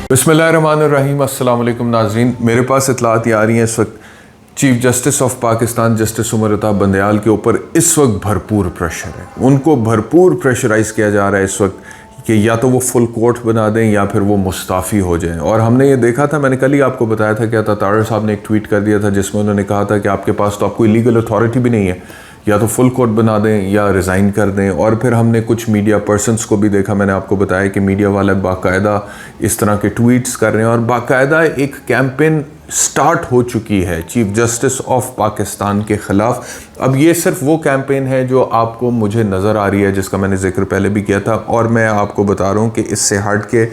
बिस्मिल्लाहिर्रहमानिर्रहीम। अस्सलाम वालेकुम नाज़रीन, मेरे पास इतलात आ रही हैं इस वक्त chief justice of Pakistan justice Umar Ata Bandial के ऊपर इस वक्त भरपूर प्रेशर है। उनको भरपूर प्रेशराइज़ किया जा रहा है इस वक्त कि या तो वो फुल कोर्ट बना दें या फिर वो मुस्ताफ़ी हो जाएं। और हमने ये देखा था, मैंने कल ही आपको बताया था कि अता तारड़ साहब ने एक ट्वीट कर दिया था जिसमें उन्होंने कहा था कि आपके पास तो आपको लीगल अथॉरिटी भी नहीं है, या तो फुल कोर्ट बना दें या रिज़ाइन कर दें। और फिर हमने कुछ मीडिया पर्सनस को भी देखा, मैंने आपको बताया कि मीडिया वाले बाकायदा इस तरह के ट्वीट्स कर रहे हैं और बाकायदा एक कैंपेन स्टार्ट हो चुकी है चीफ जस्टिस ऑफ पाकिस्तान के ख़िलाफ़। अब ये सिर्फ वो कैंपेन है जो आपको मुझे नज़र आ रही है, जिसका मैंने जिक्र पहले भी किया था। और मैं आपको बता रहा हूँ कि इससे हट के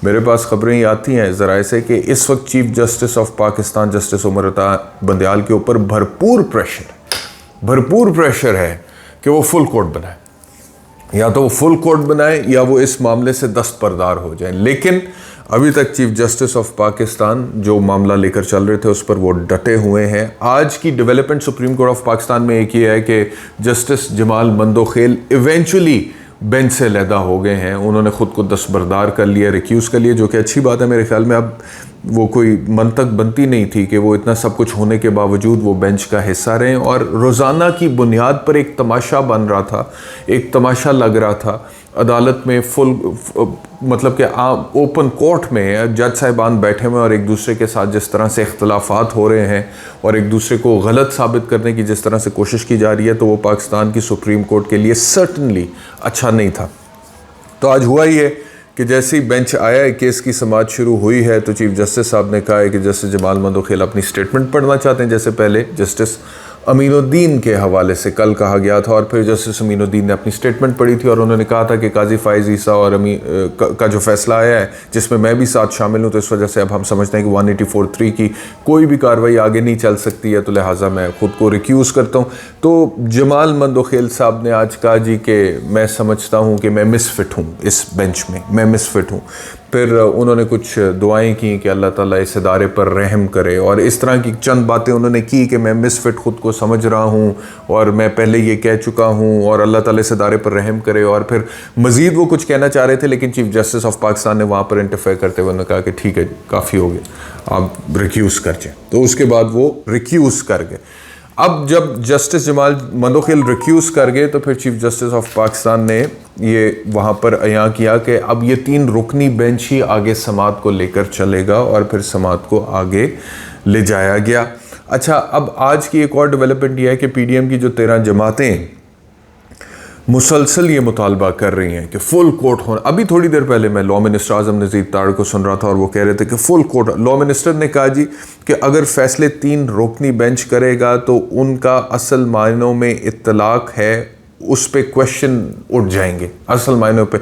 मेरे पास ख़बरें आती हैं ज़राए से कि इस वक्त chief justice of Pakistan justice Umar Ata Bandial के ऊपर भरपूर प्रेशर है कि वो फुल कोर्ट बनाए, या तो वो फुल कोर्ट बनाए या वो इस मामले से दस्तबरदार हो जाए। लेकिन अभी तक चीफ जस्टिस ऑफ पाकिस्तान जो मामला लेकर चल रहे थे उस पर वो डटे हुए हैं। आज की development supreme court of Pakistan में एक ये है कि justice Jamal Mandokhel eventually bench से अलहदा हो गए हैं। उन्होंने ख़ुद को दस्तबरदार कर लिया, रिक्यूज़ कर लिया, जो कि अच्छी बात है मेरे ख्याल में। अब वो कोई मंतक बनती नहीं थी कि वो इतना सब कुछ होने के बावजूद वो बेंच का हिस्सा रहे। और रोज़ाना की बुनियाद पर एक तमाशा बन रहा था, एक तमाशा लग रहा था अदालत में। मतलब कि ओपन कोर्ट में जज साहिबान बैठे हुए और एक दूसरे के साथ जिस तरह से इख्तलाफात हो रहे हैं और एक दूसरे को गलत साबित करने की जिस तरह से कोशिश की जा रही है, तो वो पाकिस्तान की सुप्रीम कोर्ट के लिए सर्टनली अच्छा नहीं था। तो आज हुआ ही है कि जैसे ही बेंच आया है, केस की समाअत शुरू हुई है, तो चीफ जस्टिस साहब ने कहा है कि जस्टिस जमाल मंदोखेल अपनी स्टेटमेंट पढ़ना चाहते हैं। जैसे पहले जस्टिस अमीनुद्दीन के हवाले से कल कहा गया था और फिर जस्टिस अमीनुद्दीन ने अपनी स्टेटमेंट पढ़ी थी और उन्होंने कहा था कि काजी फ़ाइज़ ईसा और का जो फैसला आया है, जिसमें मैं भी साथ शामिल हूँ, तो इस वजह से अब हम समझते हैं कि 184(3) की कोई भी कार्रवाई आगे नहीं चल सकती है, तो लिहाजा मैं ख़ुद को रिक्यूज़ करता हूँ। तो जमाल मंदोखेल साहब ने आज कहा जी कि मैं समझता हूँ कि मैं मिसफिट हूँ इस बेंच में, मैं मिसफिट हूँ। फिर उन्होंने कुछ दुआएं की कि अल्लाह ताला इस इदारे पर रहम करे और इस तरह की चंद बातें उन्होंने की कि मैं मिसफिट ख़ुद को समझ रहा हूँ और मैं पहले ये कह चुका हूँ और अल्लाह ताला इस इदारे पर रहम करे। और फिर मज़ीद वो कुछ कहना चाह रहे थे, लेकिन चीफ जस्टिस ऑफ पाकिस्तान ने वहाँ पर इंटरफेयर करते हुए उन्होंने कहा कि ठीक है, काफ़ी हो गया, आप रिक्यूज़ कर जाए। तो उसके बाद वो रिक्यूज़ कर गए। अब जब जस्टिस जमाल मंदोखेल रिक्यूज़ कर गए तो फिर चीफ जस्टिस ऑफ पाकिस्तान ने ये वहाँ पर अयां किया कि अब ये 3 रुकनी बेंच ही आगे समाअत को लेकर चलेगा और फिर समाअत को आगे ले जाया गया। अच्छा, अब आज की एक और डेवलपमेंट यह है कि पीडीएम की जो 13 जमातें मुसलसल ये मुतालबा कर रही हैं कि फुल कोर्ट होना। अभी थोड़ी देर पहले मैं लॉ मिनिस्टर आज़म नज़ीर तारड़ को सुन रहा था और वो कह रहे थे कि फुल कोर्ट। लॉ मिनिस्टर ने कहा जी कि अगर फैसले 3 रुकनी बेंच करेगा तो उनका असल मायनों में इत्तलाक है, उस पर क्वेश्चन उठ जाएंगे। असल मायनों पे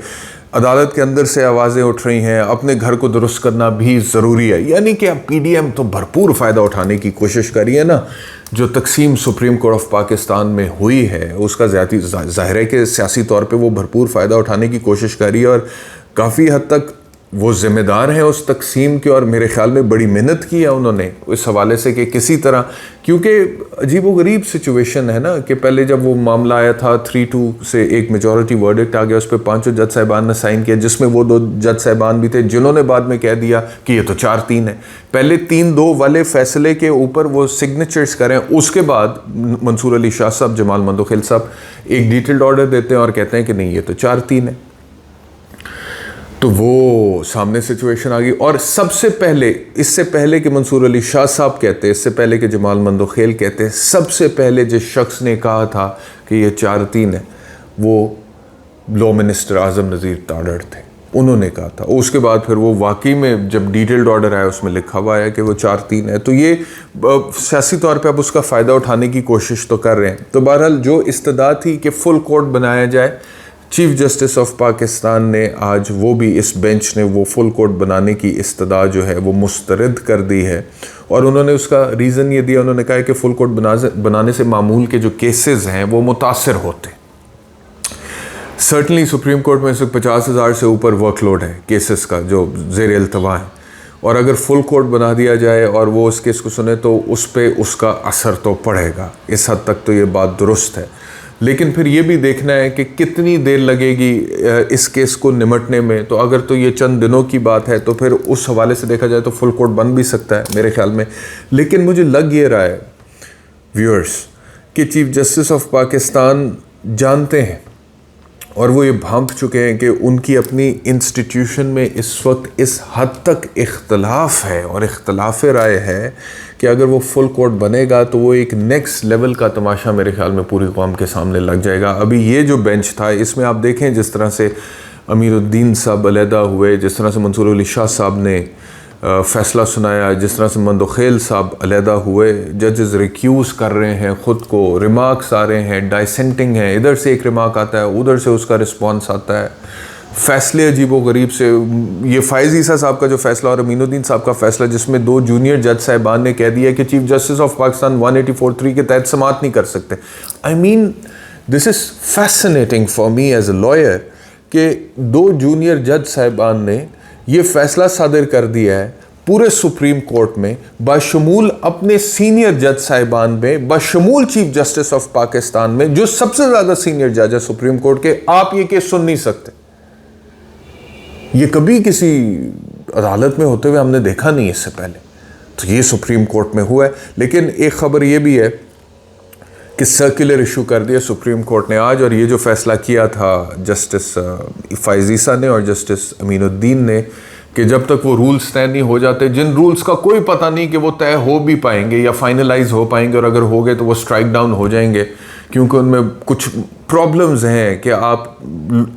अदालत के अंदर से आवाज़ें उठ रही हैं, अपने घर को दुरुस्त करना भी ज़रूरी है। यानी कि अब पीडीएम तो भरपूर फ़ायदा उठाने की कोशिश करी है ना। जो तकसीम सुप्रीम कोर्ट ऑफ पाकिस्तान में हुई है उसका ज़ाहिर है कि सियासी तौर पे वो भरपूर फ़ायदा उठाने की कोशिश करी है और काफ़ी हद तक वो ज़िम्मेदार हैं उस तकसीम के। और मेरे ख़्याल में बड़ी मेहनत की है उन्होंने इस हवाले से कि किसी तरह, क्योंकि अजीब व गरीब सिचुएशन है ना कि पहले जब वो मामला आया था 3-2 से एक मेजॉरिटी वर्डिक्ट आ गया, उस पर 5 जज साहिबान ने साइन किया, जिसमें वो 2 जज साहिबान भी थे जिन्होंने बाद में कह दिया कि ये तो 4-3 है। पहले 3-2 वाले फैसले के ऊपर वो सिग्नेचर्स करें, उसके बाद मंसूर अली शाह साहब, जमाल मंदोखेल साहब एक डिटेल्ड ऑर्डर देते हैं और कहते हैं कि नहीं, ये तो 4-3 है। तो वो सामने सिचुएशन आ गई। और सबसे पहले, इससे पहले कि मंसूर अली शाह साहब कहते, इससे पहले कि जमाल मंदोखेल कहते, सबसे पहले जिस शख्स ने कहा था कि ये 4-3 है वो लॉ मिनिस्टर आज़म नज़ीर तारड़ थे। उन्होंने कहा था। उसके बाद फिर वो वाकई में जब डिटेल्ड ऑर्डर आया उसमें लिखा हुआ है कि वो 4-3 है। तो ये सियासी तौर पे अब उसका फ़ायदा उठाने की कोशिश तो कर रहे हैं। तो बहरहाल जो इस्तदा थी कि फुल कोर्ट बनाया जाए, चीफ जस्टिस ऑफ पाकिस्तान ने आज वो भी, इस बेंच ने वो फुल कोर्ट बनाने की इस्तदा जो है वो मुस्तरद कर दी है। और उन्होंने उसका रीज़न ये दिया, उन्होंने कहा कि फुल कोर्ट बनाने से मामूल के जो केसेस हैं वो मुतासर होते। सर्टनली सुप्रीम कोर्ट में इस वक्त 50,000 से ऊपर वर्कलोड है केसेस का जो ज़ेर अल्तवा है, और अगर फुल कोर्ट बना दिया जाए और वो उस केस को सुने तो उस पर उसका असर तो पड़ेगा। इस हद तक तो ये बात दुरुस्त है। लेकिन फिर ये भी देखना है कि कितनी देर लगेगी इस केस को निमटने में। तो अगर तो ये चंद दिनों की बात है तो फिर उस हवाले से देखा जाए तो फुल कोर्ट बन भी सकता है मेरे ख्याल में। लेकिन मुझे लग ये रहा है व्यूअर्स कि चीफ जस्टिस ऑफ पाकिस्तान जानते हैं और वो ये भांप चुके हैं कि उनकी अपनी इंस्टीट्यूशन में इस वक्त इस हद तक इख्तलाफ है और इख्तलाफ राय है कि अगर वो फुल कोर्ट बनेगा तो वो एक नेक्स्ट लेवल का तमाशा मेरे ख्याल में पूरी कौम के सामने लग जाएगा। अभी ये जो बेंच था इसमें आप देखें जिस तरह से अमीरुद्दीन साहब अलहदा हुए, जिस तरह से मंसूर अली शाह साहब ने फ़ैसला सुनाया, जिस तरह से मंदोखेल साहब अलहदा हुए, जजेस रिक्यूज़ कर रहे हैं ख़ुद को, रिमार्क्स आ रहे हैं, डाइसेंटिंग है, इधर से एक रिमार्क आता है उधर से उसका रिस्पॉन्स आता है, फ़ैसले अजीब व गरीब से। ये फ़ाइज़ ईसा साहब का जो फ़ैसला और अमीनुद्दीन साहब का फ़ैसला जिसमें 2 जूनियर जज साहिबान ने कह दिया कि चीफ जस्टिस ऑफ पाकिस्तान 184(3) के तहत समात नहीं कर सकते। I mean this is fascinating for me as a lawyer कि 2 जूनियर जज साहिबान ने ये फ़ैसला सादिर कर दिया है पूरे सुप्रीम कोर्ट में, बशमूल अपने सीनियर जज साहिबान में, बशमूल चीफ जस्टिस ऑफ पाकिस्तान में जो सबसे ज़्यादा सीनियर जज है सुप्रीम कोर्ट के। आप ये केस सुन नहीं सकते। ये कभी किसी अदालत में होते हुए हमने देखा नहीं इससे पहले। तो ये सुप्रीम कोर्ट में हुआ है। लेकिन एक ख़बर ये भी है कि सर्कुलर इशू कर दिया सुप्रीम कोर्ट ने आज, और ये जो फ़ैसला किया था जस्टिस फ़ाइज़ ईसा ने और जस्टिस अमीनुद्दीन ने कि जब तक वो रूल्स तय नहीं हो जाते, जिन रूल्स का कोई पता नहीं कि वो तय हो भी पाएंगे या फाइनलाइज हो पाएंगे, और अगर हो गए तो वो स्ट्राइक डाउन हो जाएंगे क्योंकि उनमें कुछ प्रॉब्लम्स हैं कि आप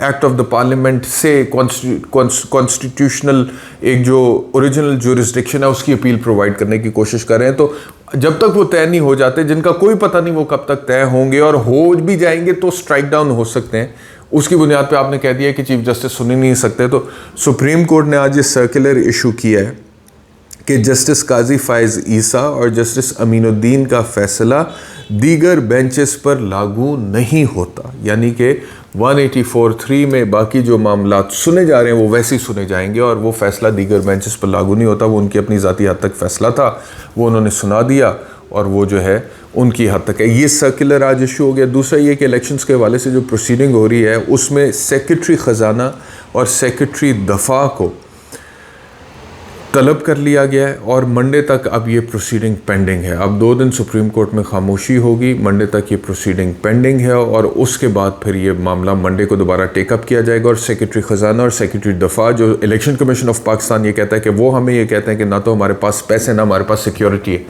एक्ट ऑफ द पार्लियामेंट से कॉन्स्टिट्यूशनल एक जो ओरिजिनल ज्यूरिसडिक्शन है उसकी अपील प्रोवाइड करने की कोशिश कर रहे हैं। तो जब तक वो तय नहीं हो जाते, जिनका कोई पता नहीं वो कब तक तय होंगे, और हो भी जाएंगे तो स्ट्राइक डाउन हो सकते हैं, उसकी बुनियाद पे आपने कह दिया कि चीफ जस्टिस सुन ही नहीं सकते। तो सुप्रीम कोर्ट ने आज ये सर्कुलर इशू किया है कि जस्टिस काजी फ़ाइज़ ईसा और जस्टिस अमीनुद्दीन का फ़ैसला दीगर बेंचेस पर लागू नहीं होता। यानी कि 184(3) में बाकी जो मामलात सुने जा रहे हैं वो वैसे ही सुने जाएंगे और वो फ़ैसला दीगर बेंचेस पर लागू नहीं होता। वो उनकी अपनी ज़ाती हद तक फ़ैसला था, वो उन्होंने सुना दिया और वो जो है उनकी हद तक है। ये सर्कुलर आज इशू हो गया। दूसरा ये कि इलेक्शंस के हवाले से जो प्रोसीडिंग हो रही है उसमें सेक्रेटरी ख़जाना और सेक्रेटरी दफा को तलब कर लिया गया है और मंडे तक अब ये प्रोसीडिंग पेंडिंग है। अब 2 दिन सुप्रीम कोर्ट में खामोशी होगी, मंडे तक ये प्रोसीडिंग पेंडिंग है और उसके बाद फिर ये मामला मंडे को दोबारा टेकअप किया जाएगा। और सेक्रेटरी ख़जाना और सेक्रेटरी दफा, जो इलेक्शन कमीशन ऑफ पाकिस्तान ये कहता है कि वो हमें ये कहते हैं कि ना तो हमारे पास पैसे ना हमारे पास सिक्योरिटी है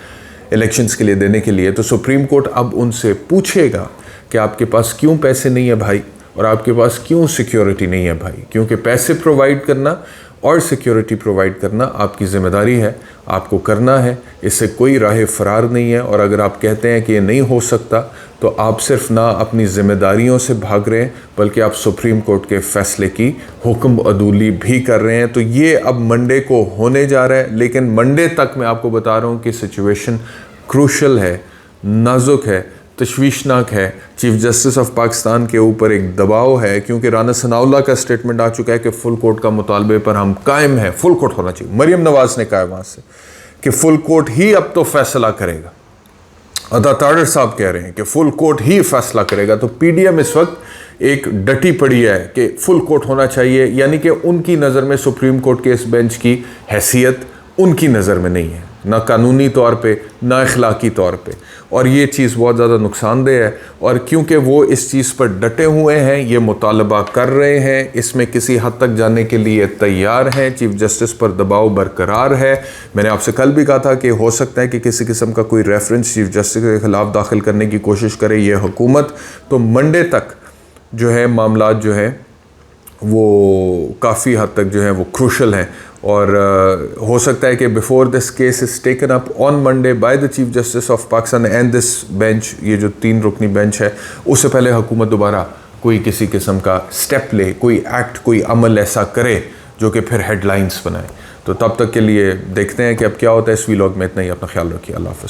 इलेक्शंस के लिए देने के लिए, तो सुप्रीम कोर्ट अब उनसे पूछेगा कि आपके पास क्यों पैसे नहीं है भाई और आपके पास क्यों सिक्योरिटी नहीं है भाई, क्योंकि पैसे प्रोवाइड करना और सिक्योरिटी प्रोवाइड करना आपकी ज़िम्मेदारी है, आपको करना है, इससे कोई राह फरार नहीं है। और अगर आप कहते हैं कि ये नहीं हो सकता तो आप सिर्फ ना अपनी ज़िम्मेदारियों से भाग रहे हैं बल्कि आप सुप्रीम कोर्ट के फ़ैसले की हुक्म अदूली भी कर रहे हैं। तो ये अब मंडे को होने जा रहा है, लेकिन मंडे तक मैं आपको बता रहा हूँ कि सिचुएशन क्रूशल है, नाजुक है, तशवीशनाक है। चीफ जस्टिस ऑफ पाकिस्तान के ऊपर एक दबाव है क्योंकि राना सनाउल्लाह का स्टेटमेंट आ चुका है कि फुल कोर्ट का मुतालबे पर हम कायम हैं, फुल कोर्ट होना चाहिए। मरियम नवाज़ ने कहा वहाँ से कि फुल कोर्ट ही अब तो फैसला करेगा। अदा तारड़ साहब कह रहे हैं कि फुल कोर्ट ही फैसला करेगा। तो पीडीएम इस वक्त एक डटी पड़ी है कि फुल कोर्ट होना चाहिए, यानी कि उनकी नज़र में सुप्रीम कोर्ट के इस बेंच की हैसियत उनकी नज़र में नहीं है, ना कानूनी तौर पे ना अखलाकी तौर पे, और ये चीज़ बहुत ज़्यादा नुकसानदेह है। और क्योंकि वो इस चीज़ पर डटे हुए हैं, ये मुतालबा कर रहे हैं, इसमें किसी हद तक जाने के लिए तैयार हैं, चीफ जस्टिस पर दबाव बरकरार है। मैंने आपसे कल भी कहा था कि हो सकता है कि किसी किस्म का कोई रेफरेंस चीफ जस्टिस के ख़िलाफ़ दाखिल करने की कोशिश करे ये हुकूमत। तो मंडे तक जो है मामलात जो है वो काफ़ी हद तक जो है वो क्रूशल हैं और हो सकता है कि before this case is taken up on Monday by the chief justice of Pakistan and this bench, ये जो 3 रुकनी बेंच है, उससे पहले हुकूमत दोबारा कोई किसी किस्म का स्टेप ले, कोई एक्ट, कोई अमल ऐसा करे जो कि फिर हेडलाइंस बनाए। तो तब तक के लिए देखते हैं कि अब क्या होता है। इस वीलॉग में इतना ही। अपना ख्याल रखिए। अल्लाह हाफ़िज़।